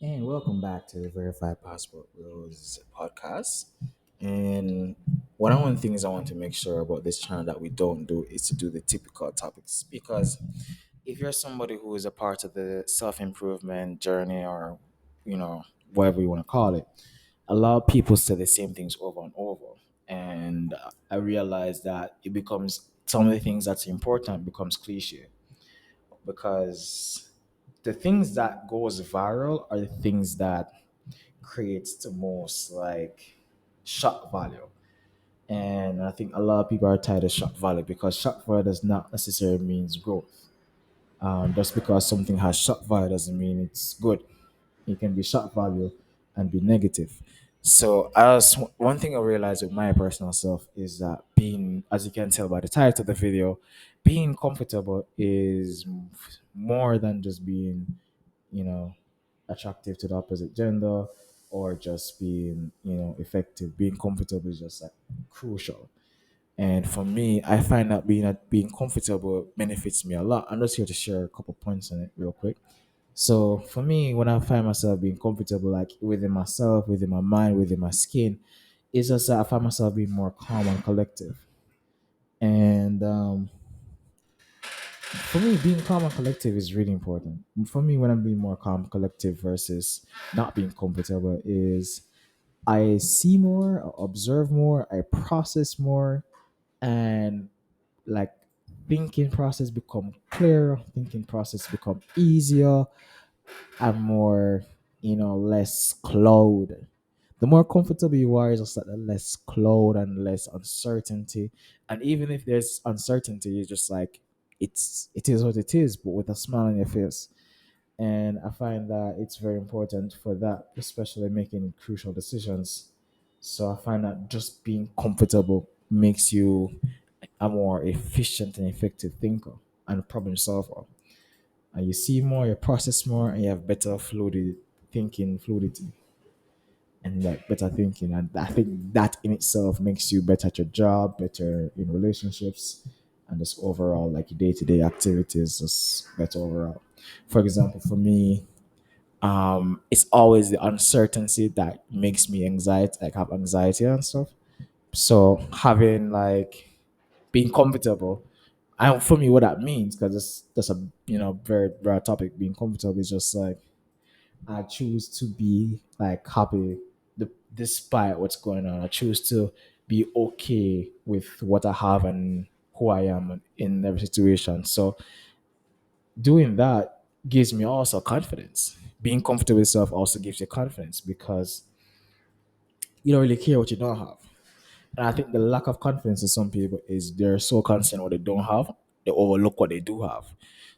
And welcome back to the Verified Passport Rules podcast. And one of the things I want to make sure about this channel that we don't do is to do the typical topics. Because if you're somebody who is a part of the self improvement journey or, you know, whatever you want to call it, a lot of people say the same things over and over. And I realize that it becomes some of the things that's important becomes cliche because the things that goes viral are the things that creates the most like shock value. And I think a lot of people are tired of shock value because shock value does not necessarily means growth. Just because something has shock value doesn't mean it's good. It can be shock value and be negative. So as one thing I realized with my personal self is that being, as you can tell by the title of the video, being comfortable is more than just being, you know, attractive to the opposite gender or just being, effective. Being comfortable is just like crucial. And for me, I find that being comfortable benefits me a lot. I'm just here to share a couple points on it real quick. So for me, when I find myself being comfortable, like within myself, within my mind, within my skin, it's just that I find myself being more calm and collective. And for me, being calm and collective is really important. For me, when I'm being more calm, collective versus not being comfortable, is I see more, I observe more, I process more, and like thinking process become clearer, thinking process become easier, and more, less cloud. The more comfortable you are, is just like the less cloud and less uncertainty. And even if there's uncertainty, you're just like, it is what it is, but with a smile on your face. And I find that it's very important for that, especially making crucial decisions. So I find that just being comfortable makes you a more efficient and effective thinker and problem solver. And you see more, you process more, and you have better fluidity, and like better thinking. And I think that in itself makes you better at your job, better in relationships, and just overall like day to day activities, just better overall. For example, for me, it's always the uncertainty that makes me anxiety, like have anxiety and stuff. So having like being comfortable, and for me, what that means, because it's that's a very broad topic. Being comfortable is just like I choose to be like happy despite what's going on. I choose to be okay with what I have and who I am in every situation. So doing that gives me also confidence. Being comfortable with yourself also gives you confidence because you don't really care what you don't have. And I think the lack of confidence in some people is they're so concerned what they don't have, they overlook what they do have.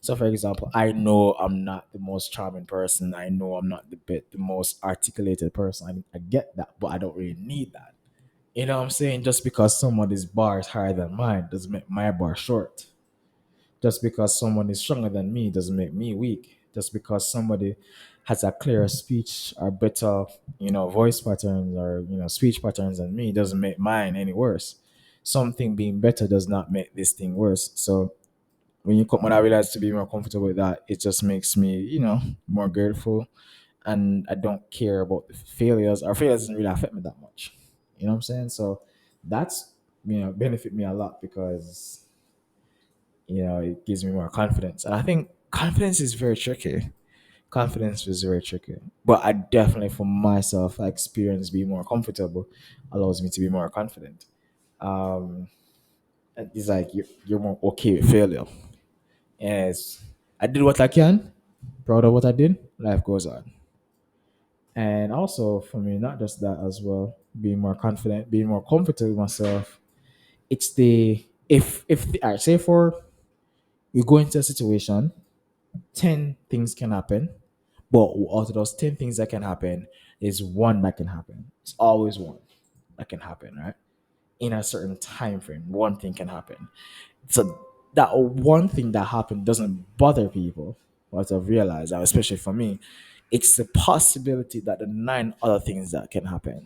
So, for example, I know I'm not the most charming person. I know I'm not the most articulated person. I get that, but I don't really need that. You know what I'm saying? Just because somebody's bar is higher than mine doesn't make my bar short. Just because someone is stronger than me doesn't make me weak. Just because somebody has a clearer speech or better, voice patterns or speech patterns than me doesn't make mine any worse. Something being better does not make this thing worse. So when I realize to be more comfortable with that, it just makes me, more grateful, and I don't care about the failures. Our failures doesn't really affect me that much. You know what I'm saying? So that's benefit me a lot because it gives me more confidence. And I think confidence is very tricky. Confidence is very tricky. But I definitely, for myself, I experience being more comfortable allows me to be more confident. Um, and it's like you're more okay with failure. Yes, I did what I can, proud of what I did, life goes on. And also for me, not just that as well, being more confident, being more comfortable with myself. It's the if the, all right, say for you go into a situation 10 things can happen, but out of those 10 things that can happen, is one that can happen. It's always one that can happen, right? In a certain time frame, one thing can happen. So that one thing that happened doesn't bother people. What I've realized, and especially for me, it's the possibility that the nine other things that can happen.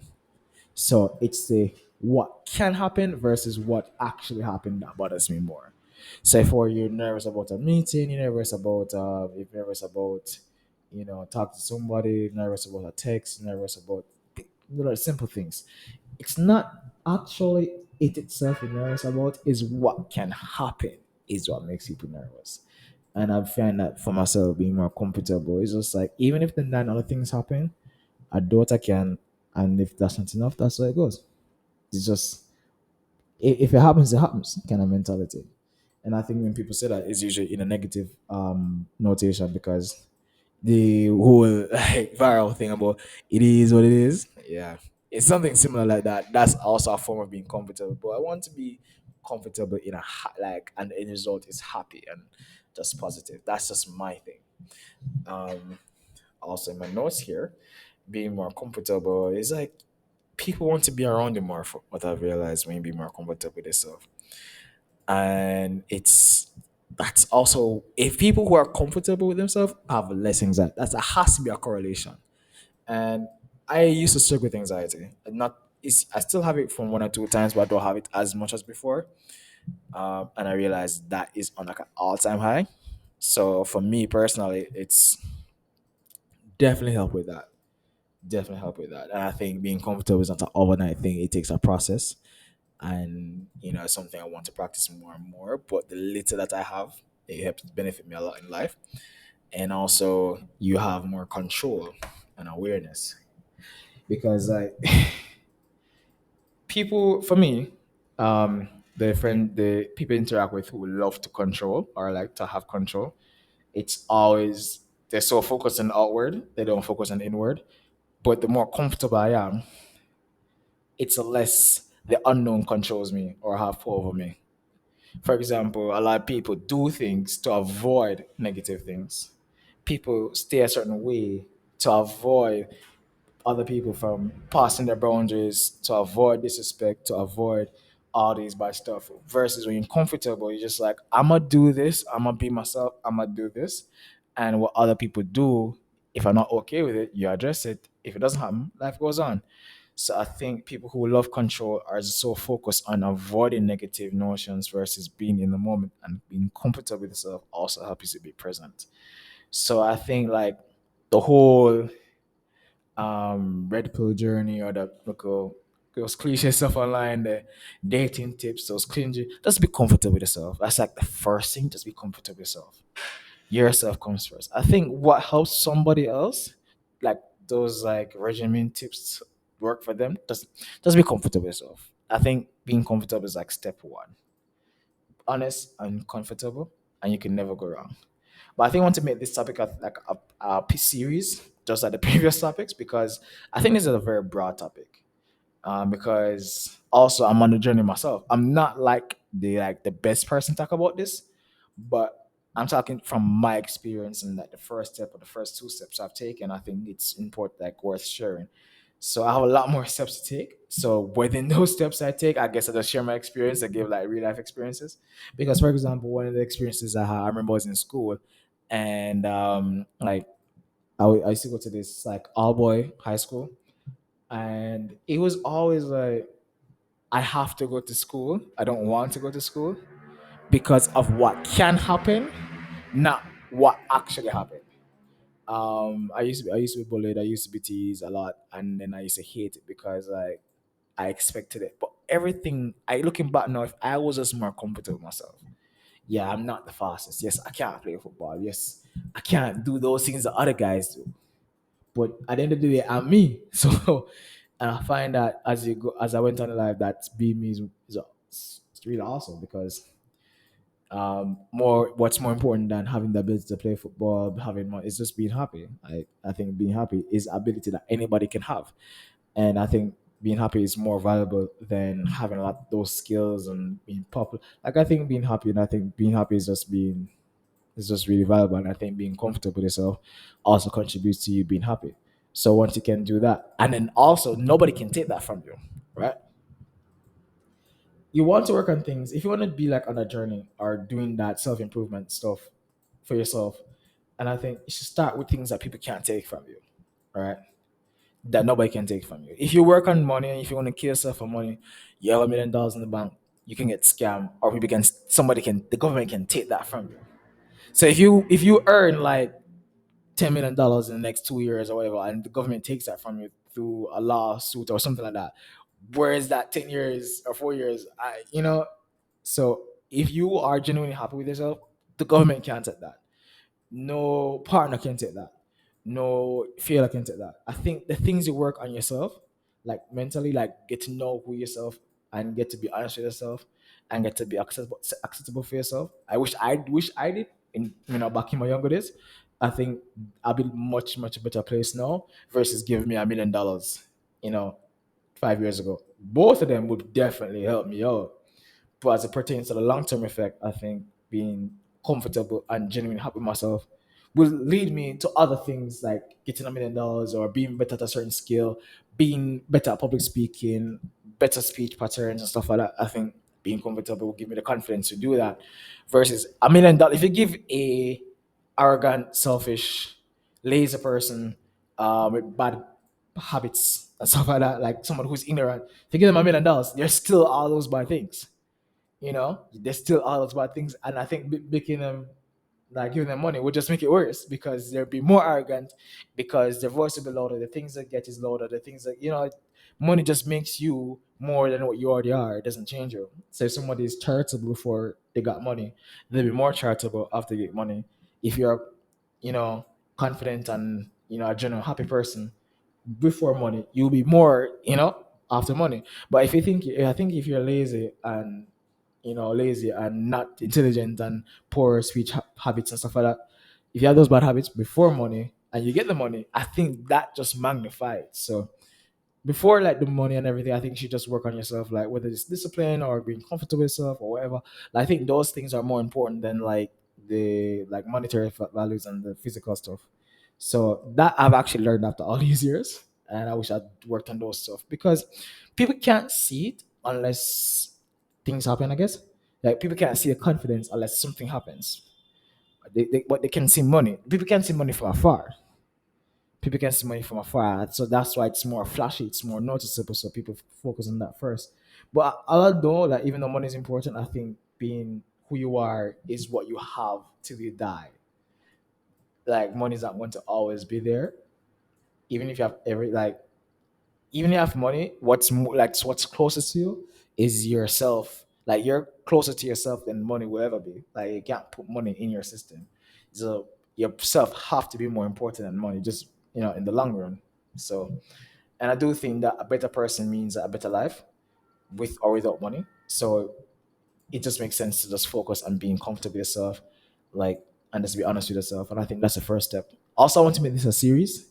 So it's the what can happen versus what actually happened that bothers me more. So if you're nervous about a meeting, you're nervous about talk to somebody, nervous about a text, nervous about simple things. It's not actually it itself you're nervous about, is what can happen is what makes people nervous. And I find that for myself being more comfortable, it's just like even if the nine other things happen, a daughter can, and if that's not enough, that's how it goes. It's just if it happens, it happens kind of mentality. And I think when people say that, it's usually in a negative notation, because the whole like viral thing about it is what it is. Yeah, it's something similar like that. That's also a form of being comfortable. But I want to be comfortable in like an end result is happy and just positive. That's just my thing. Um, Also in my notes here, being more comfortable is like people want to be around you more. For what I've realized when you be more comfortable with yourself, and that's also if people who are comfortable with themselves have less anxiety. That has to be a correlation. And I used to struggle with anxiety. Not I still have it from one or two times, but I don't have it as much as before. And I realized that is on like an all-time high. So for me personally, it's definitely help with that. Definitely help with that. And I think being comfortable is not an overnight thing. It takes a process, and it's something I want to practice more and more. But the little that I have, it helps benefit me a lot in life. And also, you have more control and awareness, because like people, for me, the people interact with who love to control or like to have control, it's always they're so focused on outward, they don't focus on inward. But the more comfortable I am, it's less the unknown controls me or have power over me. For example, a lot of people do things to avoid negative things. People stay a certain way to avoid other people from passing their boundaries, to avoid disrespect, to avoid all these bad stuff. Versus when you're comfortable, you're just like, I'm gonna do this, I'm gonna be myself, I'm gonna do this. And what other people do, if I'm not okay with it, you address it. If it doesn't happen, life goes on. So I think people who love control are so focused on avoiding negative notions versus being in the moment, and being comfortable with yourself also helps you to be present. So I think like the whole red pill journey, or the like, those cliche stuff online, the dating tips, those cringy, just be comfortable with yourself. That's like the first thing. Just be comfortable with yourself. Yourself comes first. I think what helps somebody else, like those like regimen tips work for them, just be comfortable with yourself. I think being comfortable is like step one. Honest and comfortable, and you can never go wrong. But I think I want to make this topic like a series, just like the previous topics, because I think this is a very broad topic. Because also I'm on the journey myself. I'm not like the best person to talk about this, but I'm talking from my experience, and like the first step or the first two steps I've taken. I think it's important, like worth sharing. So I have a lot more steps to take. So within those steps I take, I guess I just share my experience and give like real life experiences. Because for example, one of the experiences I had, I remember I was in school, and like I used to go to this like all boy high school, and it was always like I have to go to school. I don't want to go to school because of what can happen, not what actually happened. I used to be bullied. I used to be teased a lot, and then I used to hate it because like I expected it. But everything I looking back now, if I was just more comfortable with myself, yeah, I'm not the fastest. Yes, I can't play football. Yes, I can't do those things that other guys do. But at the end of the day, I'm me. So, and I find that as I went on in life, that being me it's really awesome, because what's more important than having the ability to play football, having more, is just being happy. I think being happy is ability that anybody can have, and I think being happy is more valuable than having a lot of those skills and being popular. Like I think being happy, and I think being happy is just really valuable. And I think being comfortable with yourself also contributes to you being happy. So once you can do that, and then also nobody can take that from you, right? You want to work on things. If you want to be like on a journey or doing that self improvement stuff for yourself, and I think you should start with things that people can't take from you, right? That nobody can take from you. If you work on money, and if you want to kill yourself for money, you have $1 million in the bank, you can get scammed, or the government can take that from you. So if you earn like $10 million in the next 2 years or whatever, and the government takes that from you through a lawsuit or something like that. Whereas that 10 years or 4 years, so if you are genuinely happy with yourself, the government can't take that. No partner can take that. No failure can take that. I think the things you work on yourself, like mentally, like get to know who yourself and get to be honest with yourself and get to be accessible for yourself. I wish I did in back in my younger days. I think I'll be much better place now versus giving me $1 million, you know, 5 years ago. Both of them would definitely help me out. But as it pertains to the long term effect, I think being comfortable and genuinely happy with myself will lead me to other things like getting $1 million or being better at a certain skill, being better at public speaking, better speech patterns and stuff like that. I think being comfortable will give me the confidence to do that. Versus $1 million, if you give a arrogant, selfish, lazy person with bad habits and stuff like that, like someone who's ignorant, if you give them $1 million, there's still all those bad things. There's still all those bad things, and I think making them like giving them money would just make it worse because they'll be more arrogant because their voice will be louder, the things they get is louder, the things that money just makes you more than what you already are. It doesn't change you. So if somebody is charitable before they got money, they'll be more charitable after they get money. If you're, you know, confident and a genuine happy person before money, you'll be more, after money. But I think if you're lazy and lazy and not intelligent and poor speech habits and stuff like that. If you have those bad habits before money and you get the money, I think that just magnifies. So before like the money and everything, I think you should just work on yourself, like whether it's discipline or being comfortable with yourself or whatever. Like, I think those things are more important than like the like monetary values and the physical stuff. So that I've actually learned after all these years, and I wish I'd worked on those stuff because people can't see it unless things happen. I guess like people can't see the confidence unless something happens. But they can see money. People can see money from afar. People can see money from afar. So that's why it's more flashy, it's more noticeable. So people focus on that first. But although that even though money is important, I think being who you are is what you have till you die. Like money is not going to always be there. Even if you have even if you have money, what's closest to you is yourself. Like you're closer to yourself than money will ever be. Like you can't put money in your system. So yourself have to be more important than money, just in the long run. So, and I do think that a better person means a better life with or without money. So it just makes sense to just focus on being comfortable with yourself, like, and just be honest with yourself. And I think that's the first step. Also, I want to make this a series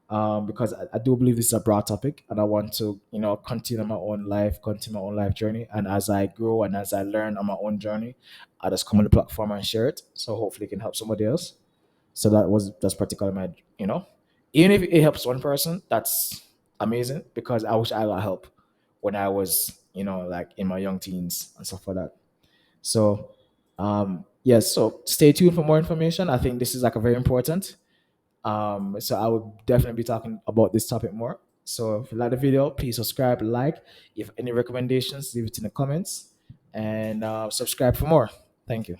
because I do believe this is a broad topic, and I want to, continue my own life journey. And as I grow and as I learn on my own journey, I just come on the platform and share it. So hopefully, it can help somebody else. So that's particularly my, even if it helps one person, that's amazing because I wish I got help when I was, like in my young teens and stuff like that. So, yes. So stay tuned for more information. I think this is like a very important. So I would definitely be talking about this topic more. So if you like the video, please subscribe, like. If any recommendations, leave it in the comments, and subscribe for more. Thank you.